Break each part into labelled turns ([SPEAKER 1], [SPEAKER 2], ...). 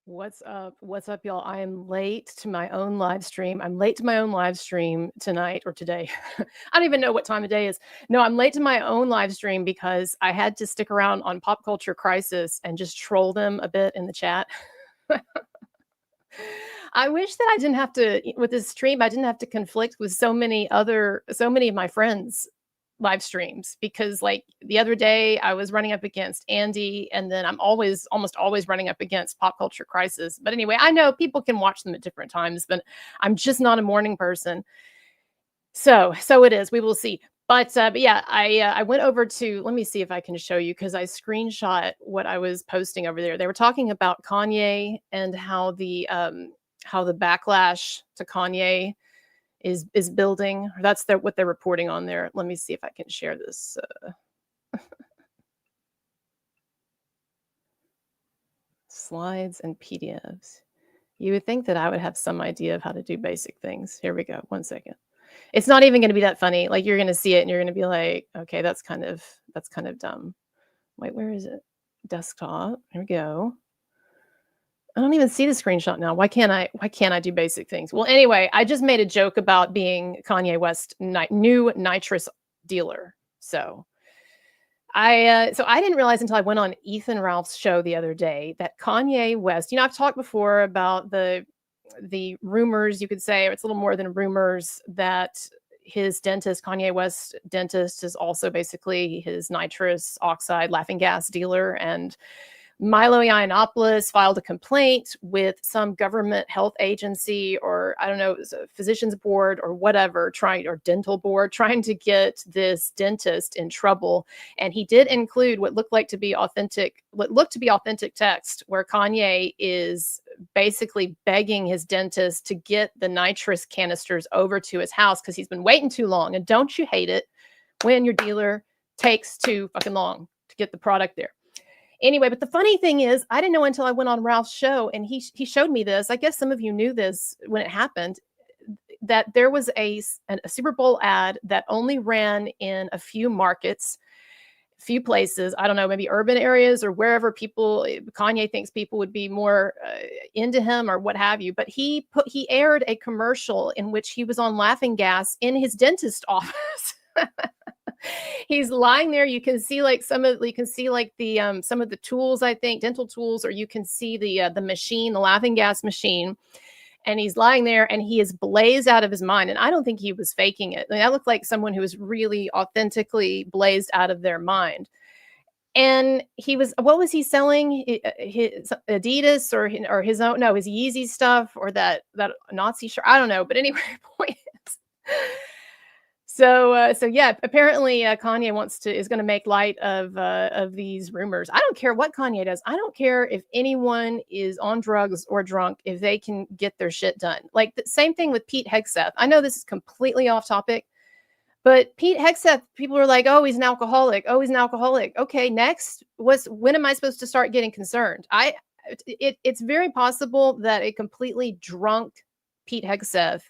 [SPEAKER 1] What's up? What's up, y'all? I am late to my own live stream. I'm late to my own live stream tonight or today. I don't even know what time of day is. No, I'm late to my own live stream because I had to stick around on Pop Culture Crisis and just troll them a bit in the chat. I wish that I didn't have to, with this stream, I didn't have to conflict with so many of my friends' live streams, because like the other day I was running up against Andy, and then I'm almost always running up against Pop Culture Crisis. But anyway, I know people can watch them at different times, but I'm just not a morning person. So it is. We will see. But yeah, I went over to, let me see if I can show you, because I screenshot what I was posting over there. They were talking about Kanye and how the backlash to Kanye is building. That's what they're reporting on there. Let me see if I can share this. Slides and PDFs. You would think that I would have some idea of how to do basic things. Here we go. 1 second. It's not even going to be that funny. Like, you're going to see it and you're going to be like, okay, that's kind of dumb. Wait, where is it? Desktop. Here we go. I don't even see the screenshot now. Why can't I do basic things? Well, anyway, I just made a joke about being Kanye West's new nitrous dealer. So I didn't realize until I went on Ethan Ralph's show the other day that Kanye West, I've talked before about the rumors, you could say, or it's a little more than rumors, that his dentist, Kanye West dentist, is also basically his nitrous oxide laughing gas dealer. And Milo Yiannopoulos filed a complaint with some government health agency, or I don't know, it was a physician's board or whatever, or dental board, trying to get this dentist in trouble. And he did include what looked to be authentic text, where Kanye is basically begging his dentist to get the nitrous canisters over to his house because he's been waiting too long. And don't you hate it when your dealer takes too fucking long to get the product there? Anyway, but the funny thing is, I didn't know until I went on Ralph's show, and he showed me this. I guess some of you knew this when it happened, that there was a Super Bowl ad that only ran in a few markets, few places. I don't know, maybe urban areas or wherever Kanye thinks people would be more into him or what have you. But he aired a commercial in which he was on laughing gas in his dentist office. He's lying there. You can see some of the tools, I think, dental tools, or you can see the machine, the laughing gas machine. And he's lying there and he is blazed out of his mind. And I don't think he was faking it. I mean, that looked like someone who was really authentically blazed out of their mind. And what was he selling? His Adidas or his own, no, his Yeezy stuff, or that Nazi shirt. I don't know. But anyway, point is, So yeah, apparently Kanye is going to make light of these rumors. I don't care what Kanye does. I don't care if anyone is on drugs or drunk, if they can get their shit done. Like the same thing with Pete Hegseth. I know this is completely off topic, but Pete Hegseth, people are like, oh, he's an alcoholic. Oh, he's an alcoholic. Okay, next, when am I supposed to start getting concerned? It's very possible that a completely drunk Pete Hegseth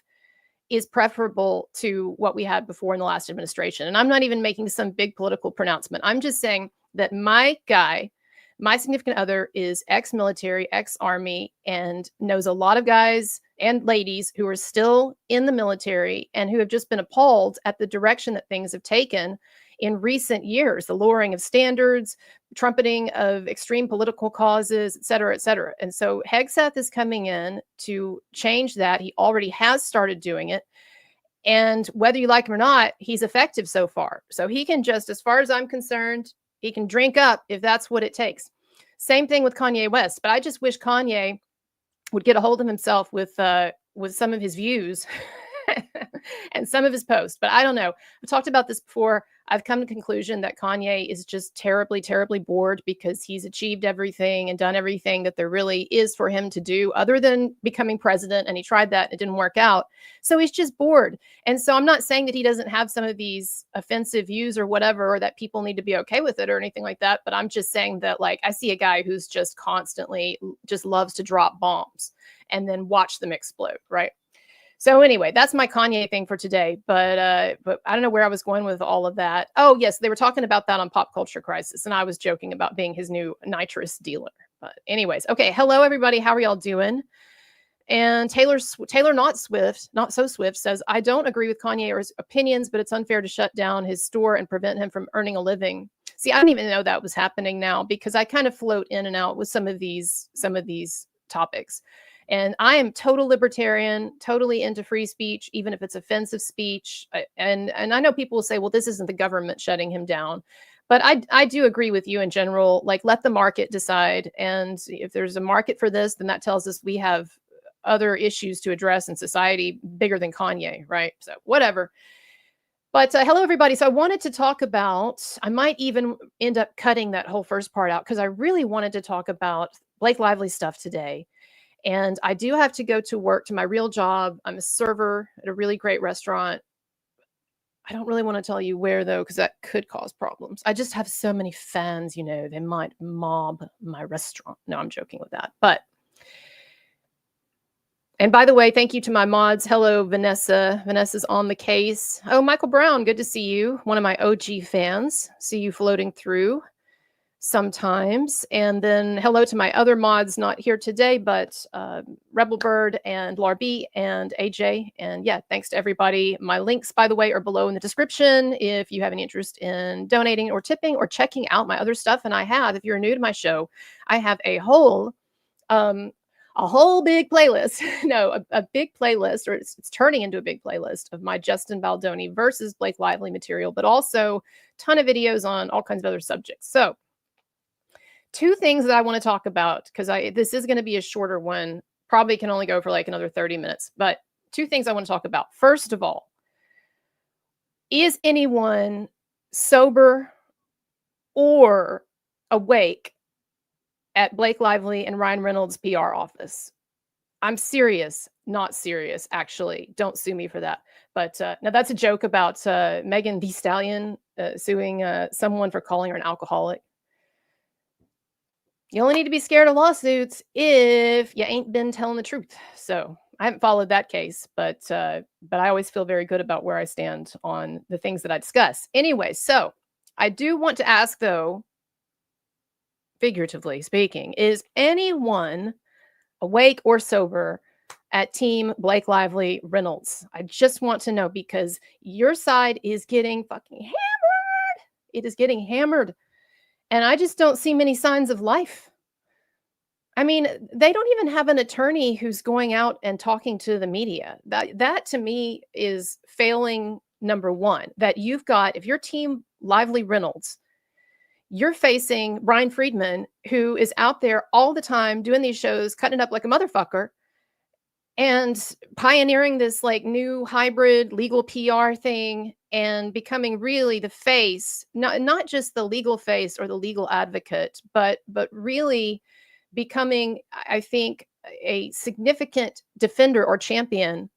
[SPEAKER 1] is preferable to what we had before in the last administration. And I'm not even making some big political pronouncement. I'm just saying that my significant other, is ex-military, ex-army, and knows a lot of guys and ladies who are still in the military and who have just been appalled at the direction that things have taken in recent years, the lowering of standards, trumpeting of extreme political causes, et cetera, et cetera. And so Hegseth is coming in to change that. He already has started doing it. And whether you like him or not, he's effective so far. So he can just, as far as I'm concerned, he can drink up if that's what it takes. Same thing with Kanye West. But I just wish Kanye would get a hold of himself with some of his views and some of his posts. But I don't know. I've talked about this before. I've come to the conclusion that Kanye is just terribly, terribly bored because he's achieved everything and done everything that there really is for him to do other than becoming president. And he tried that. And it didn't work out. So he's just bored. And so I'm not saying that he doesn't have some of these offensive views or whatever, or that people need to be okay with it or anything like that. But I'm just saying that, like, I see a guy who's just constantly just loves to drop bombs and then watch them explode. Right. So anyway, that's my Kanye thing for today. But I don't know where I was going with all of that. Oh, yes, they were talking about that on Pop Culture Crisis, and I was joking about being his new nitrous dealer. But anyways, okay. Hello, everybody. How are y'all doing? And Taylor not Swift, not so Swift says, I don't agree with Kanye or his opinions, but it's unfair to shut down his store and prevent him from earning a living. See, I didn't even know that was happening now because I kind of float in and out with some of these topics. And I am total libertarian, totally into free speech, even if it's offensive speech. And I know people will say, well, this isn't the government shutting him down. But I do agree with you in general, like let the market decide. And if there's a market for this, then that tells us we have other issues to address in society bigger than Kanye, right? So whatever. But hello, everybody. So I wanted to talk about, I might even end up cutting that whole first part out because I really wanted to talk about Blake Lively stuff today. And I do have to go to work, to my real job. I'm a server at a really great restaurant. I don't really want to tell you where, though, because that could cause problems. I just have so many fans, they might mob my restaurant. No, I'm joking with that. And by the way, thank you to my mods. Hello, Vanessa. Vanessa's on the case. Oh, Michael Brown, good to see you. One of my OG fans. See you floating through sometimes. And then hello to my other mods, not here today, but Rebel Bird and Larby and AJ. And yeah, thanks to everybody. My links, by the way, are below in the description if you have any interest in donating or tipping or checking out my other stuff. And if you're new to my show, I have a whole big playlist. No, a big playlist, or it's turning into a big playlist of my Justin Baldoni versus Blake Lively material, but also a ton of videos on all kinds of other subjects. So two things that I want to talk about, because this is going to be a shorter one, probably can only go for like another 30 minutes, but two things I want to talk about. First of all, is anyone sober or awake at Blake Lively and Ryan Reynolds' PR office? I'm serious, not serious, actually. Don't sue me for that. But now that's a joke about Megan Thee Stallion suing someone for calling her an alcoholic. You only need to be scared of lawsuits if you ain't been telling the truth. So I haven't followed that case, but I always feel very good about where I stand on the things that I discuss. Anyway, so I do want to ask, though, figuratively speaking, is anyone awake or sober at Team Blake Lively Reynolds? I just want to know, because your side is getting fucking hammered. It is getting hammered. And I just don't see many signs of life. I mean, they don't even have an attorney who's going out and talking to the media. That to me is failing, number one. That you've got, if you're Team Lively Reynolds, you're facing Brian Friedman, who is out there all the time doing these shows, cutting it up like a motherfucker, and pioneering this like new hybrid legal PR thing and becoming really the face, not just the legal face or the legal advocate, but really becoming, I think, a significant defender or champion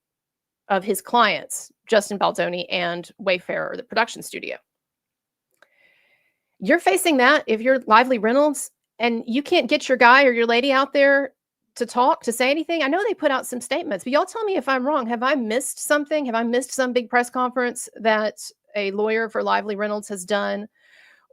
[SPEAKER 1] of his clients, Justin Baldoni and Wayfarer, the production studio. You're facing that if you're Lively Reynolds, and you can't get your guy or your lady out there to talk, to say anything. I know they put out some statements, but y'all tell me if I'm wrong. Have I missed something? Have I missed some big press conference that a lawyer for Lively Reynolds has done,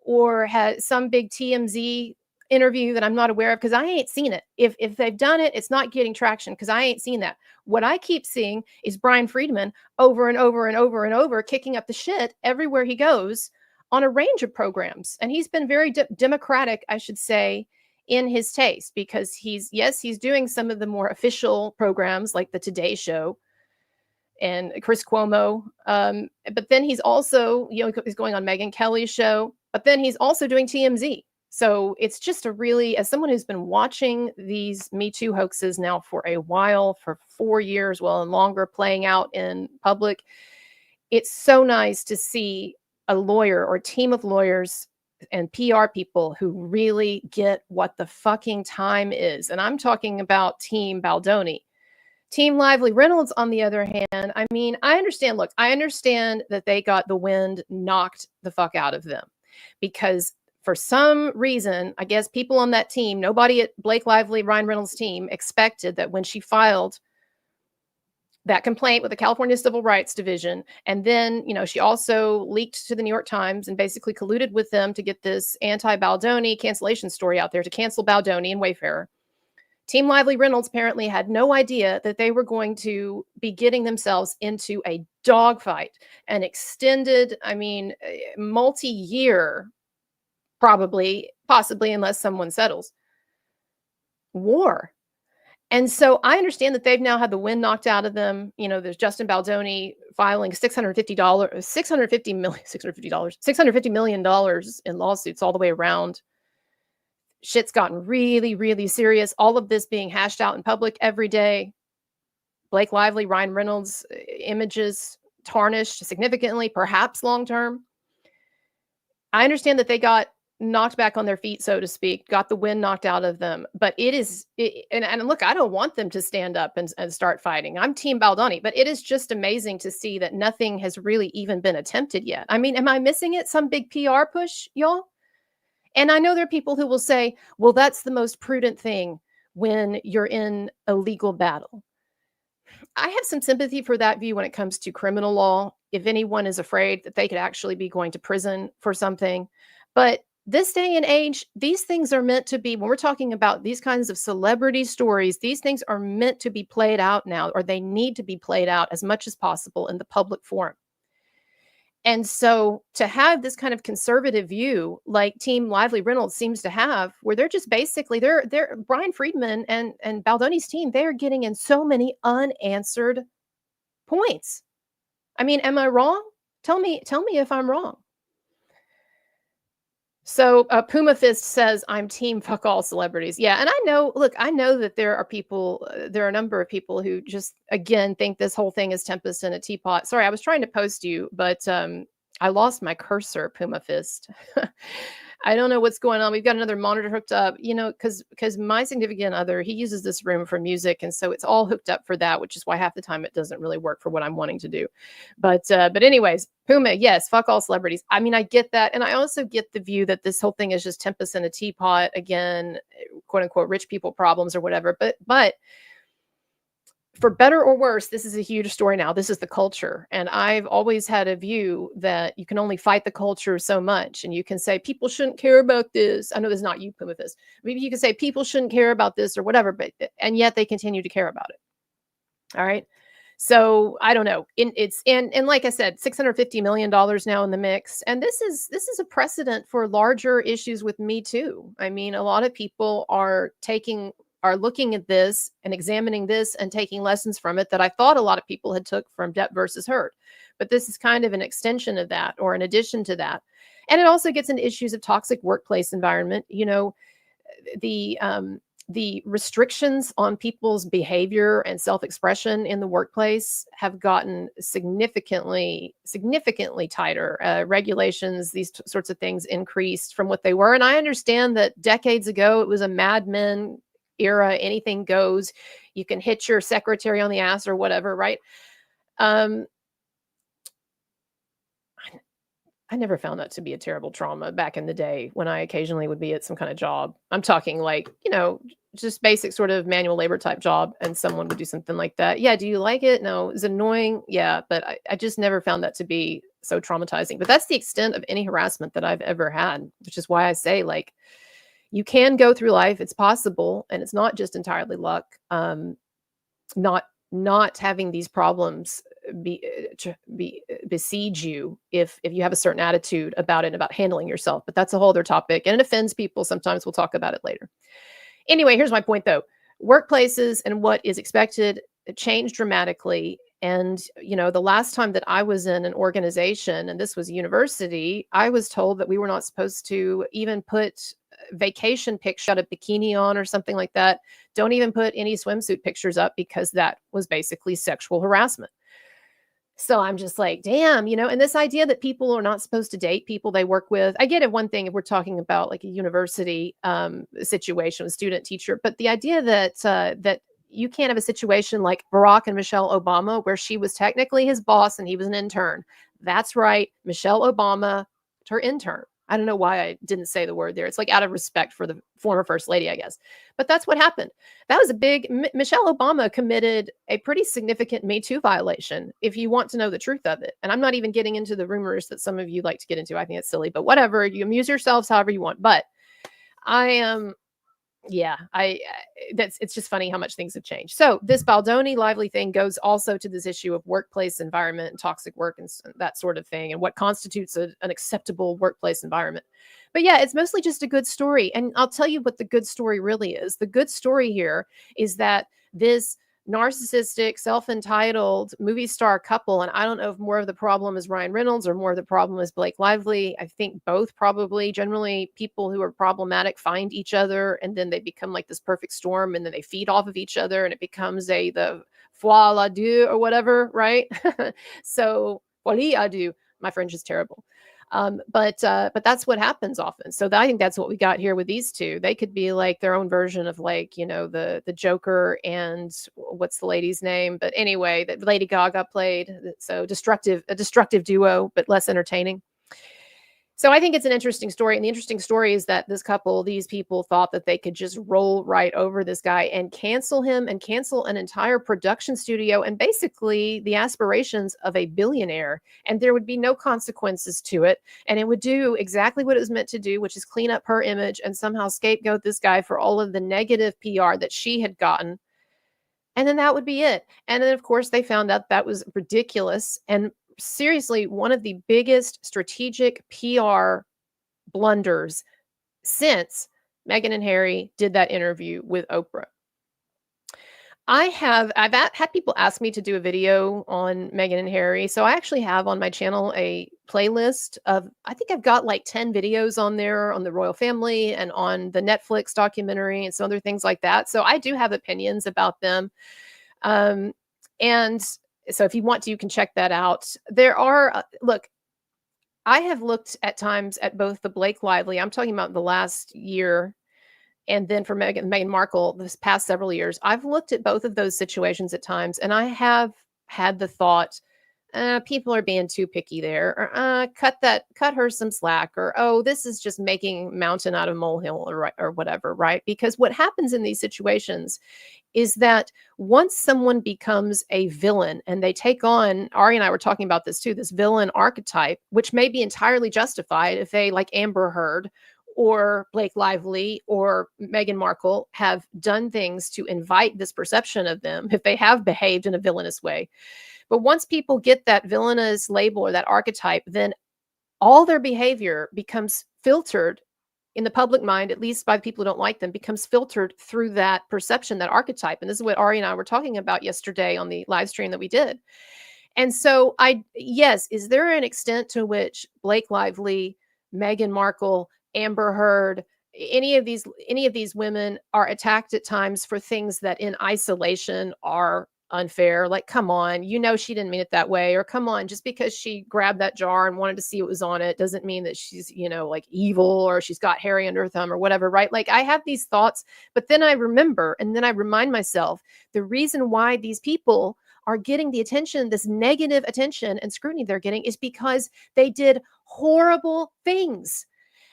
[SPEAKER 1] or had some big TMZ interview that I'm not aware of? Because I ain't seen it. If they've done it, it's not getting traction because I ain't seen that. What I keep seeing is Brian Friedman over and over and over and over kicking up the shit everywhere he goes on a range of programs. And he's been very democratic, I should say, in his taste, because he's doing some of the more official programs like the Today Show and Chris Cuomo. But then he's also, he's going on Megyn Kelly's show, but then he's also doing TMZ. So it's just as someone who's been watching these Me Too hoaxes now for a while, for 4 years, well, and longer, playing out in public, it's so nice to see a lawyer or a team of lawyers and PR people who really get what the fucking time is. And I'm talking about Team Baldoni. Team Lively Reynolds, on the other hand, I mean, I understand that they got the wind knocked the fuck out of them, because for some reason, I guess people on that team, nobody at Blake Lively, Ryan Reynolds' team, expected that when she filed that complaint with the California Civil Rights Division. And then, she also leaked to the New York Times and basically colluded with them to get this anti-Baldoni cancellation story out there to cancel Baldoni and Wayfarer. Team Lively Reynolds apparently had no idea that they were going to be getting themselves into a dogfight, an extended, multi-year, possibly, unless someone settles, war. And so I understand that they've now had the wind knocked out of them. There's Justin Baldoni filing $650 million in lawsuits all the way around. Shit's gotten really, really serious. All of this being hashed out in public every day. Blake Lively, Ryan Reynolds images tarnished significantly, perhaps long-term. I understand that they got knocked back on their feet, so to speak, got the wind knocked out of them. But and look, I don't want them to stand up and start fighting. I'm Team Baldoni, but it is just amazing to see that nothing has really even been attempted yet. Am I missing it? Some big PR push, y'all? And I know there are people who will say, well, that's the most prudent thing when you're in a legal battle. I have some sympathy for that view when it comes to criminal law, if anyone is afraid that they could actually be going to prison for something. But this day and age, these things are meant to be, when we're talking about these kinds of celebrity stories, these things are meant to be played out now, or they need to be played out as much as possible in the public forum. And so to have this kind of conservative view like Team Lively Reynolds seems to have, where they're just basically, they're Brian Friedman and Baldoni's team, they're getting in so many unanswered points. Am I wrong? Tell me if I'm wrong. So Puma Fist says, I'm team fuck all celebrities. Yeah. And I know that there are a number of people who just, again, think this whole thing is Tempest in a teapot. Sorry, I was trying to post you, but I lost my cursor, Puma Fist. I don't know what's going on. We've got another monitor hooked up, because my significant other, he uses this room for music. And so it's all hooked up for that, which is why half the time it doesn't really work for what I'm wanting to do. But anyways, Puma, yes, fuck all celebrities. I get that. And I also get the view that this whole thing is just Tempest in a teapot, again, quote unquote, rich people problems or whatever. But for better or worse, this is a huge story now. This is the culture. And I've always had a view that you can only fight the culture so much. And you can say, people shouldn't care about this. I know this is not you, Puma Fist. Maybe you can say people shouldn't care about this or whatever, and yet they continue to care about it. All right. So I don't know. And like I said, $650 million now in the mix. And this is a precedent for larger issues with Me Too. A lot of people are looking at this and examining this and taking lessons from it that I thought a lot of people had took from Depp versus Heard. But this is kind of an extension of that, or an addition to that. And it also gets into issues of toxic workplace environment. The restrictions on people's behavior and self-expression in the workplace have gotten significantly tighter. Regulations, these sorts of things increased from what they were. And I understand that decades ago, it was a Mad Men era, anything goes. You can hit your secretary on the ass or whatever, right? I never found that to be a terrible trauma back in the day when I occasionally would be at some kind of job. I'm talking like, just basic sort of manual labor type job, and someone would do something like that. Yeah, do you like it? No. Is it annoying? Yeah, but I just never found that to be so traumatizing. But that's the extent of any harassment that I've ever had, which is why I say, like, you can go through life. It's possible. And it's not just entirely luck. Not having these problems besiege you if you have a certain attitude about it, about handling yourself. But that's a whole other topic, and it offends people. Sometimes we'll talk about it later. Anyway, here's my point though. Workplaces and what is expected changed dramatically. And, the last time that I was in an organization, and this was a university, I was told that we were not supposed to even put vacation pictures, got a bikini on or something like that. Don't even put any swimsuit pictures up, because that was basically sexual harassment. So I'm just like, damn, and this idea that people are not supposed to date people they work with. I get it. One thing, if we're talking about like a university situation with student teacher, but the idea that you can't have a situation like Barack and Michelle Obama, where she was technically his boss and he was an intern. That's right. Michelle Obama, her intern. I don't know why I didn't say the word there. It's like out of respect for the former first lady, I guess. But that's what happened. That was a big Michelle Obama committed a pretty significant Me Too violation, if you want to know the truth of it. And I'm not even getting into the rumors that some of you like to get into. I think it's silly, but whatever. You amuse yourselves however you want. But I am yeah, that's it's just funny how much things have changed. So this Baldoni Lively thing goes also to this issue of workplace environment and toxic work and that sort of thing, and what constitutes an acceptable workplace environment. But yeah, it's mostly just a good story. And I'll tell you what the good story really is. The good story here is that this narcissistic, self-entitled movie star couple, and I don't know if more of the problem is Ryan Reynolds or more of the problem is Blake Lively. I think both probably. Generally, people who are problematic find each other and then they become like this perfect storm, and then they feed off of each other and it becomes the foie la deux or whatever, right? So folie à deux. My French is terrible. But that's what happens often. So I think that's what we got here with these two. They could be like their own version of like, the Joker and what's the lady's name? But anyway, that Lady Gaga played. So a destructive duo, but less entertaining. So I think it's an interesting story. And the interesting story is that these people thought that they could just roll right over this guy and cancel him and cancel an entire production studio and basically the aspirations of a billionaire. And there would be no consequences to it. And it would do exactly what it was meant to do, which is clean up her image and somehow scapegoat this guy for all of the negative PR that she had gotten. And then that would be it. And then, of course, they found out that was ridiculous. And seriously, one of the biggest strategic PR blunders since Meghan and Harry did that interview with Oprah. I've had people ask me to do a video on Meghan and Harry. So I actually have on my channel a playlist of, I think I've got like 10 videos on there on the royal family and on the Netflix documentary and some other things like that. So I do have opinions about them. And so if you want to, you can check that out. There are, look, I have looked at times at both the Blake Lively, I'm talking about the last year, and then for Meghan Markle, this past several years, I've looked at both of those situations at times, and I have had the thought, people are being too picky there, or cut her some slack, or oh, this is just making mountain out of molehill, or whatever, right? Because what happens in these situations is that once someone becomes a villain and they take on, Ari and I were talking about this too, this villain archetype, which may be entirely justified if they, like Amber Heard or Blake Lively or Meghan Markle, have done things to invite this perception of them, if they have behaved in a villainous way. But once people get that villainous label or that archetype, then all their behavior becomes filtered in the public mind, at least by the people who don't like them, becomes filtered through that perception, that archetype. And this is what Ari and I were talking about yesterday on the live stream that we did. And so yes, is there an extent to which Blake Lively, Meghan Markle, Amber Heard, any of these women are attacked at times for things that in isolation are unfair? Like, come on, she didn't mean it that way. Or come on, just because she grabbed that jar and wanted to see what was on it doesn't mean that she's, like evil or she's got Harry under her thumb or whatever, right? Like, I have these thoughts, but then I remember, and then I remind myself, the reason why these people are getting the attention, this negative attention and scrutiny they're getting, is because they did horrible things.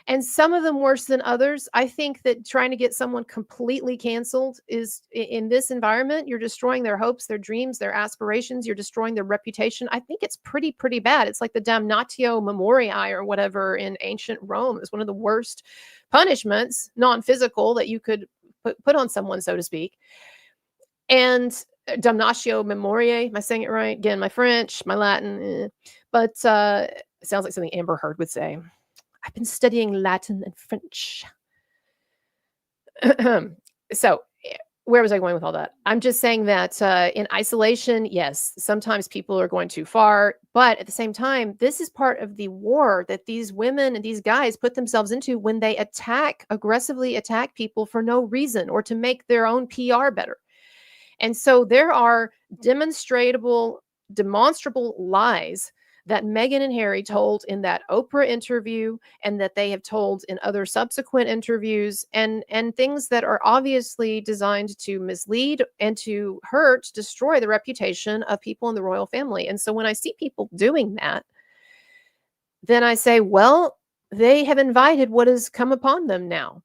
[SPEAKER 1] And some of them worse than others. I think that trying to get someone completely canceled is, in this environment, you're destroying their hopes, their dreams, their aspirations. You're destroying their reputation. I think it's pretty bad. It's like the damnatio memoriae or whatever in ancient Rome. It's one of the worst punishments, non-physical, that you could put on someone, so to speak. And damnatio memoriae, am I saying it right? Again, my French, my Latin, but it sounds like something Amber Heard would say. I've been studying Latin and French. So where was I going with all that? I'm just saying that in isolation, yes, sometimes people are going too far. But at the same time, this is part of the war that these women and these guys put themselves into when they aggressively attack people for no reason or to make their own PR better. And so there are demonstrable lies that Meghan and Harry told in that Oprah interview, and that they have told in other subsequent interviews, and things that are obviously designed to mislead and to destroy the reputation of people in the royal family. And so when I see people doing that, then I say, well, they have invited what has come upon them now.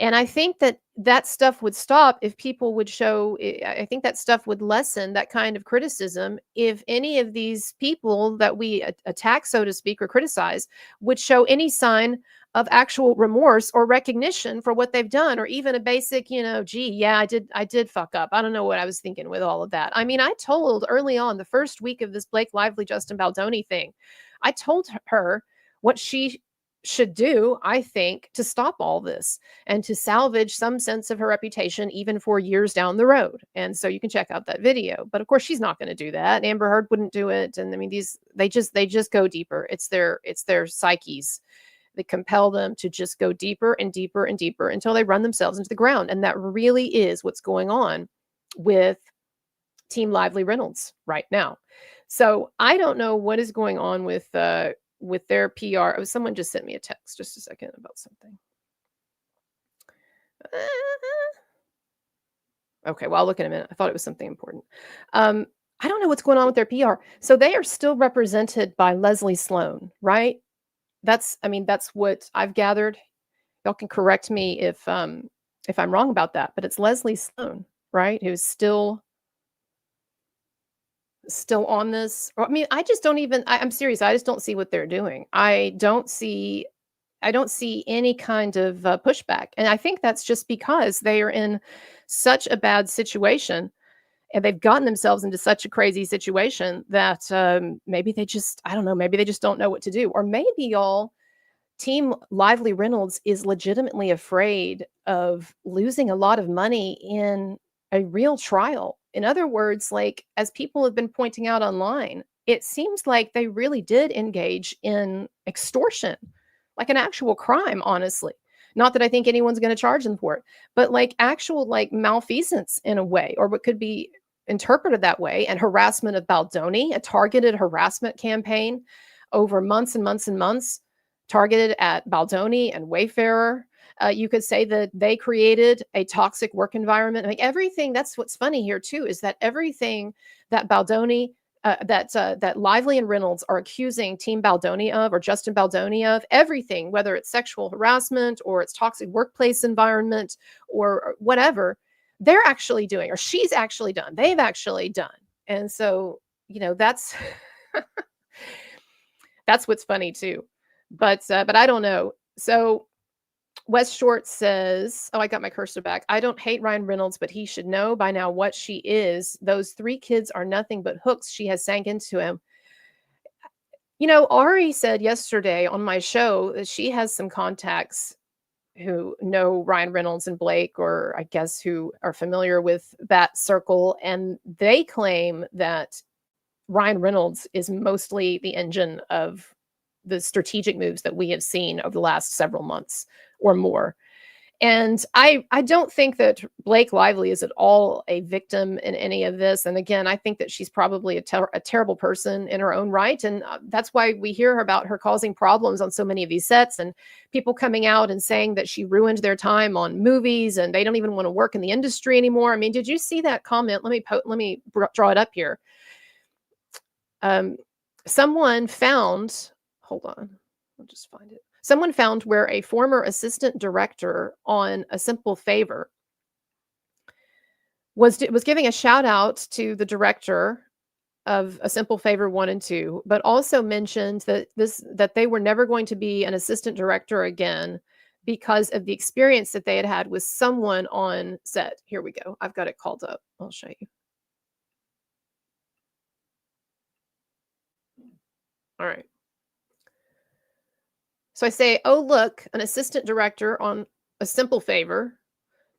[SPEAKER 1] And I think that that stuff would stop if people would show, I think that stuff would lessen that kind of criticism if any of these people that we attack, so to speak, or criticize would show any sign of actual remorse or recognition for what they've done, or even a basic, gee, yeah, I did fuck up. I don't know what I was thinking with all of that. I mean, I told early on, the first week of this Blake Lively, Justin Baldoni thing, I told her what she should do, I think, to stop all this and to salvage some sense of her reputation even for years down the road. And so you can check out that video. But of course she's not going to do that. Amber Heard wouldn't do it. And I mean, they just go deeper. It's their psyches that compel them to just go deeper and deeper and deeper until they run themselves into the ground. And that really is what's going on with Team Lively Reynolds right now. So I don't know what is going on with their PR. Oh, someone just sent me a text just a second about something. Okay, well, I'll look in a minute. I thought it was something important. I don't know what's going on with their PR. So they are still represented by Leslie Sloan, right? That's what I've gathered. Y'all can correct me if I'm wrong about that, but it's Leslie Sloan, right? Who's still on this. I mean, I just don't even, I'm serious. I just don't see what they're doing. I don't see any kind of pushback. And I think that's just because they are in such a bad situation and they've gotten themselves into such a crazy situation that maybe they just, I don't know, maybe they just don't know what to do. Or maybe y'all, Team Lively Reynolds is legitimately afraid of losing a lot of money in a real trial. In other words, like, as people have been pointing out online, it seems like they really did engage in extortion, like an actual crime, honestly. Not that I think anyone's going to charge them for it, but like actual like malfeasance in a way, or what could be interpreted that way, and harassment of Baldoni, a targeted harassment campaign over months and months and months, targeted at Baldoni and Wayfarer. You could say that they created a toxic work environment. Like everything, that's what's funny here too, is that everything that Baldoni, that Lively and Reynolds are accusing Team Baldoni of, or Justin Baldoni of, everything, whether it's sexual harassment or it's toxic workplace environment or whatever, they're actually doing, or she's actually done, they've actually done. And so, that's that's what's funny too. But I don't know. So Wes Short says, oh, I got my cursor back. I don't hate Ryan Reynolds, but he should know by now what she is. Those 3 kids are nothing but hooks she has sank into him. Ari said yesterday on my show that she has some contacts who know Ryan Reynolds and Blake, or I guess who are familiar with that circle. And they claim that Ryan Reynolds is mostly the engine of the strategic moves that we have seen over the last several months or more. And I don't think that Blake Lively is at all a victim in any of this. And again, I think that she's probably a terrible person in her own right. And that's why we hear about her causing problems on so many of these sets, and people coming out and saying that she ruined their time on movies and they don't even want to work in the industry anymore. I mean, did you see that comment? Let me draw it up here. Someone found, hold on, I'll just find it. Someone found where a former assistant director on A Simple Favor was giving a shout out to the director of A Simple Favor 1 and 2, but also mentioned that they were never going to be an assistant director again because of the experience that they had had with someone on set. Here we go. I've got it called up. I'll show you. All right. So I say, oh, look, an assistant director on A Simple Favor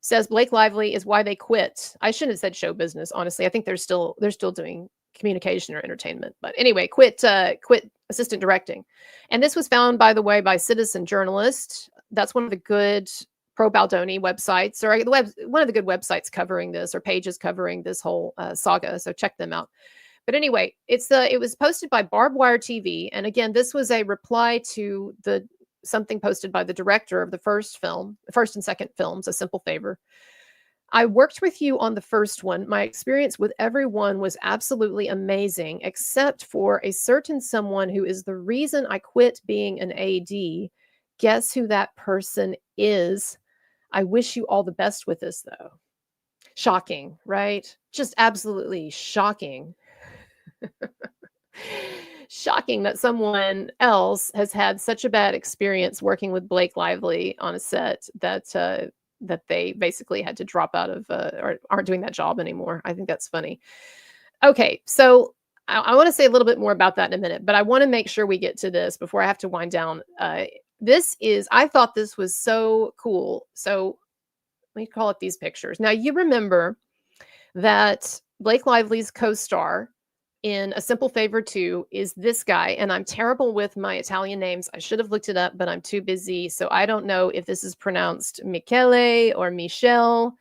[SPEAKER 1] says Blake Lively is why they quit. I shouldn't have said show business, honestly. I think they're still doing communication or entertainment. But anyway, quit assistant directing. And this was found, by the way, by Citizen Journalist. That's one of the good pro Baldoni websites, or one of the good websites covering this, or pages covering this whole saga. So check them out. But anyway, it was posted by Barbed Wire TV. And again, this was a reply to something posted by the director of the first and second films, A Simple Favor. I worked with you on the first one. My experience with everyone was absolutely amazing, except for a certain someone who is the reason I quit being an AD. guess who that person is. I wish you all the best with this, though. Shocking, right? Just absolutely shocking. Shocking that someone else has had such a bad experience working with Blake Lively on a set that they basically had to drop out of or aren't doing that job anymore. I think that's funny. Okay, so I want to say a little bit more about that in a minute, but I want to make sure we get to this before I have to wind down. I thought this was so cool. So let me call up these pictures. Now, you remember that Blake Lively's co-star in A Simple Favor 2 is this guy, and I'm terrible with my Italian names. I should have looked it up, but I'm too busy, so I don't know if this is pronounced Michele or Michelle.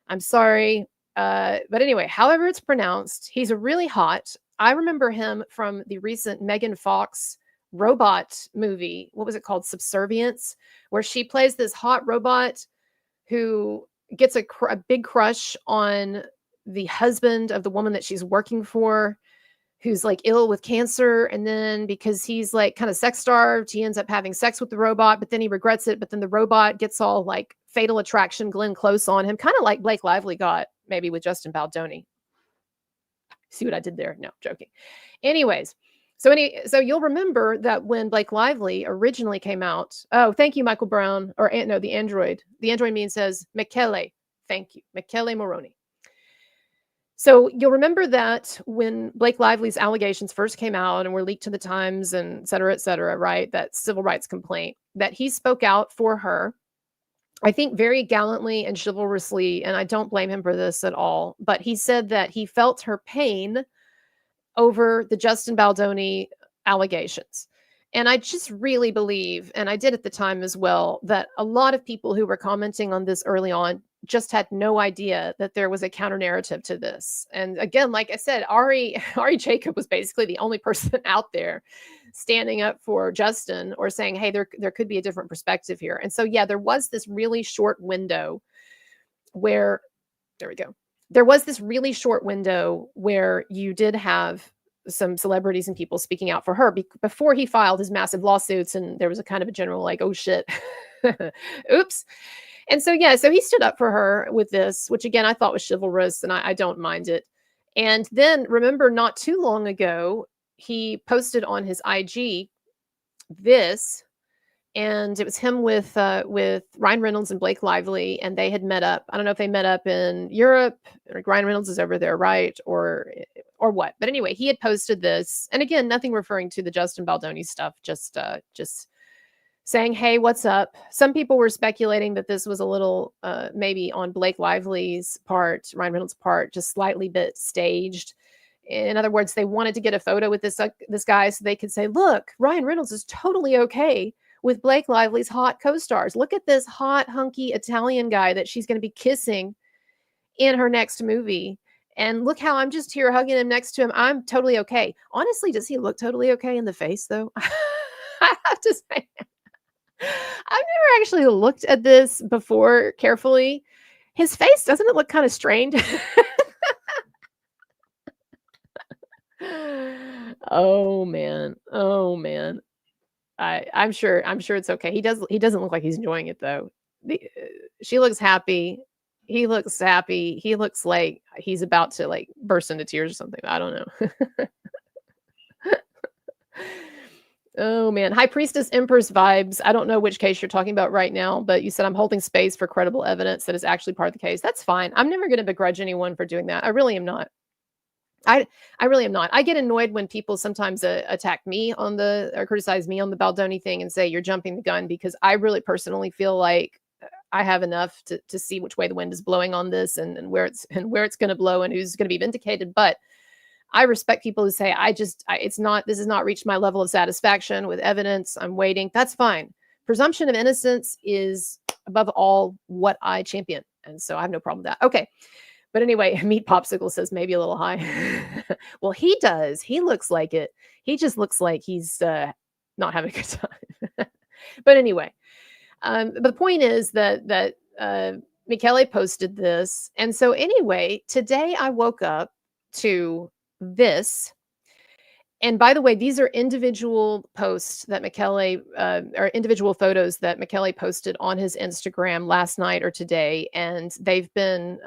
[SPEAKER 1] I'm sorry. But anyway, however it's pronounced, he's a really hot. I remember him from the recent Megan Fox robot movie. What was it called? Subservience, where she plays this hot robot who gets a big crush on the husband of the woman that she's working for, who's like ill with cancer. And then because he's like kind of sex starved, he ends up having sex with the robot, but then he regrets it. But then the robot gets all like Fatal Attraction, Glenn Close on him, kind of like Blake Lively got maybe with Justin Baldoni. See what I did there? No, joking. Anyways, so you'll remember that when Blake Lively originally came out. Oh, thank you, Michael Brown. Or no, the Android. The Android mean says Michele. Thank you, Michele Moroni. So you'll remember that when Blake Lively's allegations first came out and were leaked to the Times and et cetera, right? That civil rights complaint, that he spoke out for her, I think very gallantly and chivalrously, and I don't blame him for this at all, but he said that he felt her pain over the Justin Baldoni allegations. And I just really believe, and I did at the time as well, that a lot of people who were commenting on this early on just had no idea that there was a counter narrative to this. And again, like I said, Ari Jacob was basically the only person out there standing up for Justin or saying, hey, there could be a different perspective here. And so, yeah, there was this really short window where, there we go. There was this really short window where you did have some celebrities and people speaking out for her before he filed his massive lawsuits. And there was a kind of a general like, oh shit, oops. And so, yeah, so he stood up for her with this, which again, I thought was chivalrous and I don't mind it. And then remember not too long ago, he posted on his IG this, and it was him with Ryan Reynolds and Blake Lively, and they had met up. I don't know if they met up in Europe, or Ryan Reynolds is over there, right? Or what. But anyway, he had posted this. And again, nothing referring to the Justin Baldoni stuff, just saying, hey, what's up? Some people were speculating that this was a little, maybe on Blake Lively's part, Ryan Reynolds' part, just slightly bit staged. In other words, they wanted to get a photo with this guy so they could say, look, Ryan Reynolds is totally okay with Blake Lively's hot co-stars. Look at this hot, hunky Italian guy that she's going to be kissing in her next movie. And look how I'm just here hugging him next to him. I'm totally okay. Honestly, does he look totally okay in the face, though? I have to say, I've never actually looked at this before carefully. His face, doesn't it look kind of strained? Oh man. I'm sure it's okay. He doesn't look like he's enjoying it though. She looks happy. He looks happy. He looks like he's about to like burst into tears or something. I don't know. Oh man, High Priestess Empress vibes. I don't know which case you're talking about right now, but you said I'm holding space for credible evidence that is actually part of the case. That's fine. I'm never going to begrudge anyone for doing that. I really am not. I really am not. I get annoyed when people sometimes attack me on or criticize me on the Baldoni thing and say you're jumping the gun, because I really personally feel like I have enough to see which way the wind is blowing on this and where it's going to blow and who's going to be vindicated. But I respect people who say, this has not reached my level of satisfaction with evidence. I'm waiting. That's fine. Presumption of innocence is above all what I champion. And so I have no problem with that. Okay. But anyway, Meat Popsicle says maybe a little high. Well, he does. He looks like it. He just looks like he's not having a good time. But anyway, but the point is that Michele posted this. And so anyway, today I woke up to this. And by the way, these are individual posts that Michele, or individual photos that Michele posted on his Instagram last night or today, and they've been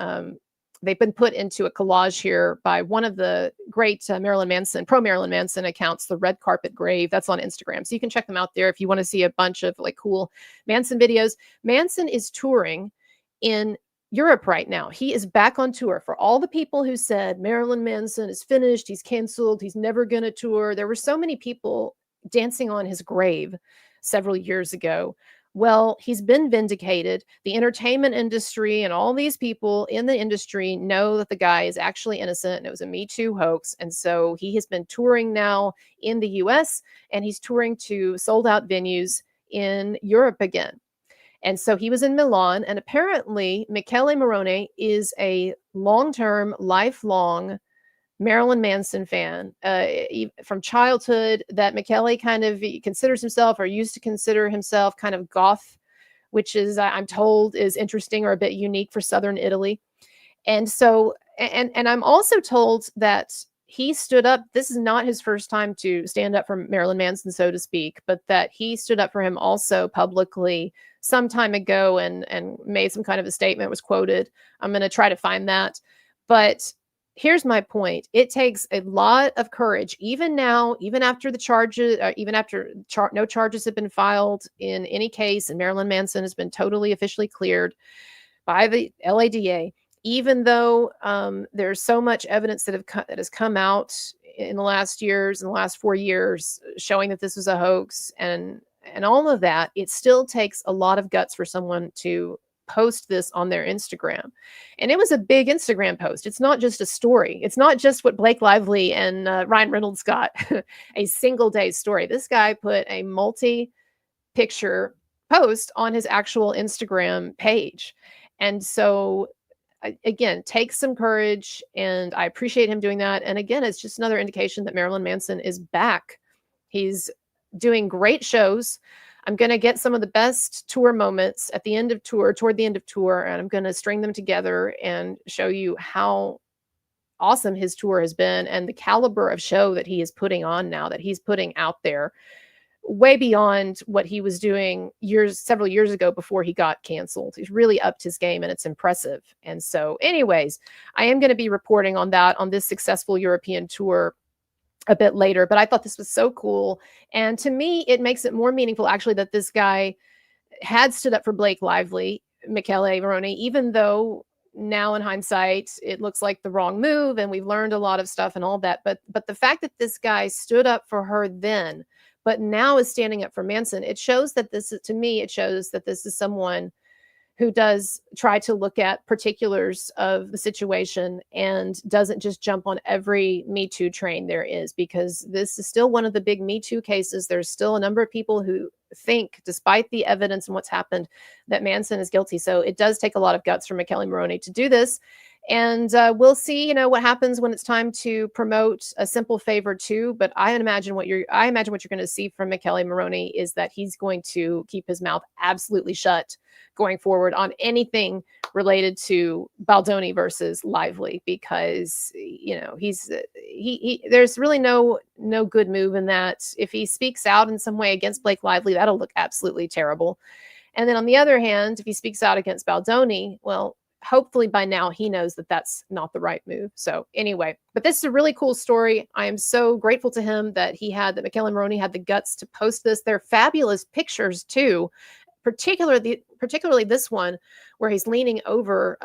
[SPEAKER 1] put into a collage here by one of the great Marilyn Manson, pro Marilyn Manson accounts, the Red Carpet Grave. That's on Instagram, so you can check them out there if you want to see a bunch of like cool Manson videos. Manson is touring in Europe right now. He is back on tour. For all the people who said Marilyn Manson is finished, he's canceled, he's never going to tour. There were so many people dancing on his grave several years ago. Well, he's been vindicated. The entertainment industry and all these people in the industry know that the guy is actually innocent and it was a Me Too hoax. And so he has been touring now in the US, and he's touring to sold out venues in Europe again. And so he was in Milan, and apparently Michele Morrone is a long-term, lifelong Marilyn Manson fan from childhood. That Michele kind of considers himself, or used to consider himself, kind of goth, which is, I'm told, is interesting or a bit unique for Southern Italy. And so, and I'm also told that he stood up. This is not his first time to stand up for Marilyn Manson, so to speak, but that he stood up for him also publicly some time ago and made some kind of a statement, was quoted. I'm going to try to find that. But here's my point. It takes a lot of courage, even now, even after the charges, even after no charges have been filed in any case, and Marilyn Manson has been totally officially cleared by the LADA, even though there's so much evidence that has come out in the last years, in the last 4 years, showing that this was a hoax and all of that, it still takes a lot of guts for someone to post this on their Instagram. And it was a big Instagram post. It's not just a story. It's not just what Blake Lively and Ryan Reynolds got, a single day story. This guy put a multi-picture post on his actual Instagram page. And so again, takes some courage, and I appreciate him doing that. And again, it's just another indication that Marilyn Manson is back. He's doing great shows. I'm going to get some of the best tour moments at the end of tour, toward the end of tour, and I'm going to string them together and show you how awesome his tour has been and the caliber of show that he is putting on now, that he's putting out there, way beyond what he was doing several years ago before he got canceled. He's really upped his game, and it's impressive. And so anyways, I am going to be reporting on that, on this successful European tour, a bit later. But I thought this was so cool. And to me, it makes it more meaningful, actually, that this guy had stood up for Blake Lively, Michele Morrone, even though now in hindsight, it looks like the wrong move and we've learned a lot of stuff and all that. But the fact that this guy stood up for her then, but now is standing up for Manson, it shows that this is, to me, it shows that this is someone who does try to look at particulars of the situation and doesn't just jump on every Me Too train there is, because this is still one of the big Me Too cases. There's still a number of people who think, despite the evidence and what's happened, that Manson is guilty. So it does take a lot of guts for Michele Morrone to do this. And we'll see, what happens when it's time to promote A Simple Favor 2. But I imagine what you're going to see from Michele Morrone is that he's going to keep his mouth absolutely shut going forward on anything related to Baldoni versus Lively, because there's really no good move in that. If he speaks out in some way against Blake Lively, that'll look absolutely terrible. And then on the other hand, if he speaks out against Baldoni, well, hopefully by now he knows that that's not the right move. So anyway, but this is a really cool story. I am so grateful to him that Michele Morrone had the guts to post this. They're fabulous pictures too, particularly this one where he's leaning over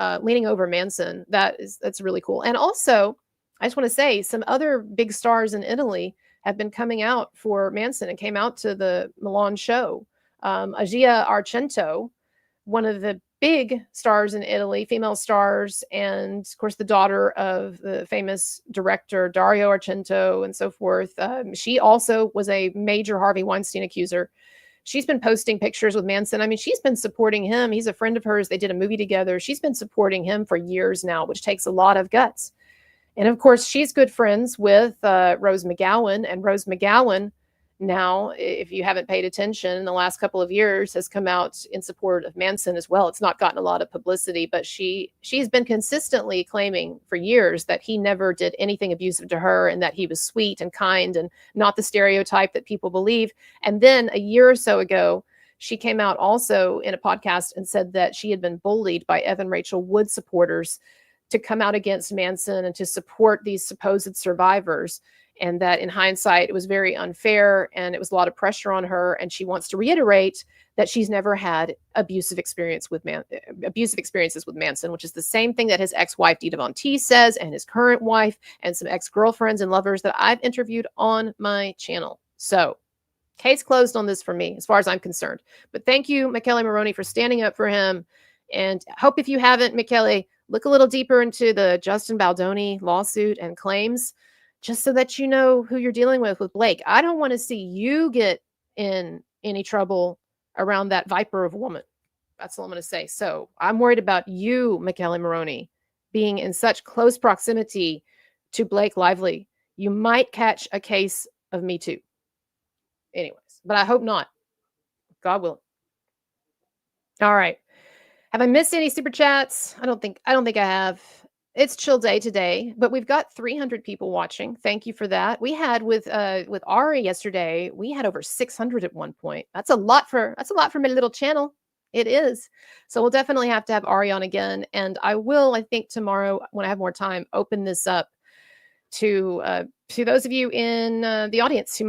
[SPEAKER 1] Manson. That's really cool. And also, I just want to say, some other big stars in Italy have been coming out for Manson and came out to the Milan show. Agia Argento, one of the big stars in Italy, female stars, and of course the daughter of the famous director Dario Argento and so forth. She also was a major Harvey Weinstein accuser. She's been posting pictures with Manson. I mean, she's been supporting him. He's a friend of hers. They did a movie together. She's been supporting him for years now, which takes a lot of guts. And of course, she's good friends with Rose McGowan, and Rose McGowan now, if you haven't paid attention, in the last couple of years has come out in support of Manson as well. It's not gotten a lot of publicity, but she's been consistently claiming for years that he never did anything abusive to her and that he was sweet and kind and not the stereotype that people believe. And then a year or so ago, she came out also in a podcast and said that she had been bullied by Evan Rachel Wood supporters to come out against Manson and to support these supposed survivors, and that in hindsight it was very unfair and it was a lot of pressure on her, and she wants to reiterate that she's never had abusive experiences with Manson, which is the same thing that his ex-wife Dita Von Teese says, and his current wife, and some ex-girlfriends and lovers that I've interviewed on my channel. So case closed on this for me, as far as I'm concerned. But thank you, Michele Morrone, for standing up for him. And hope if you haven't, Michele, look a little deeper into the Justin Baldoni lawsuit and claims, just so that you know who you're dealing with Blake. I don't want to see you get in any trouble around that viper of a woman. That's all I'm going to say. So I'm worried about you, Michele Morrone, being in such close proximity to Blake Lively. You might catch a case of Me Too. Anyways, but I hope not. God willing. All right. Have I missed any super chats? I don't think I have. It's chill day today, but we've got 300 people watching. Thank you for that. We had with Ari yesterday, we had over 600 at one point. That's a lot for my little channel. It is. So we'll definitely have to have Ari on again, and I will, I think tomorrow when I have more time, open this up to those of you in the audience who might